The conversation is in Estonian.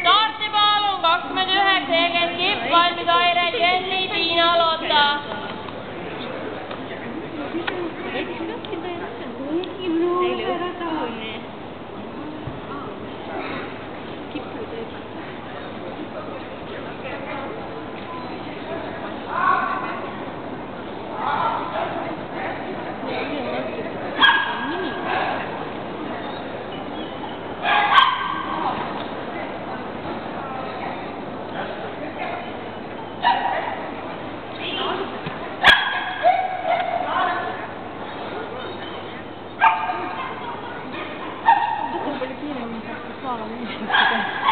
Starti palun 29 Egent Kipp, valmis Aire, Jenny, Tiina, Lotta. Perché non mi fa schifo,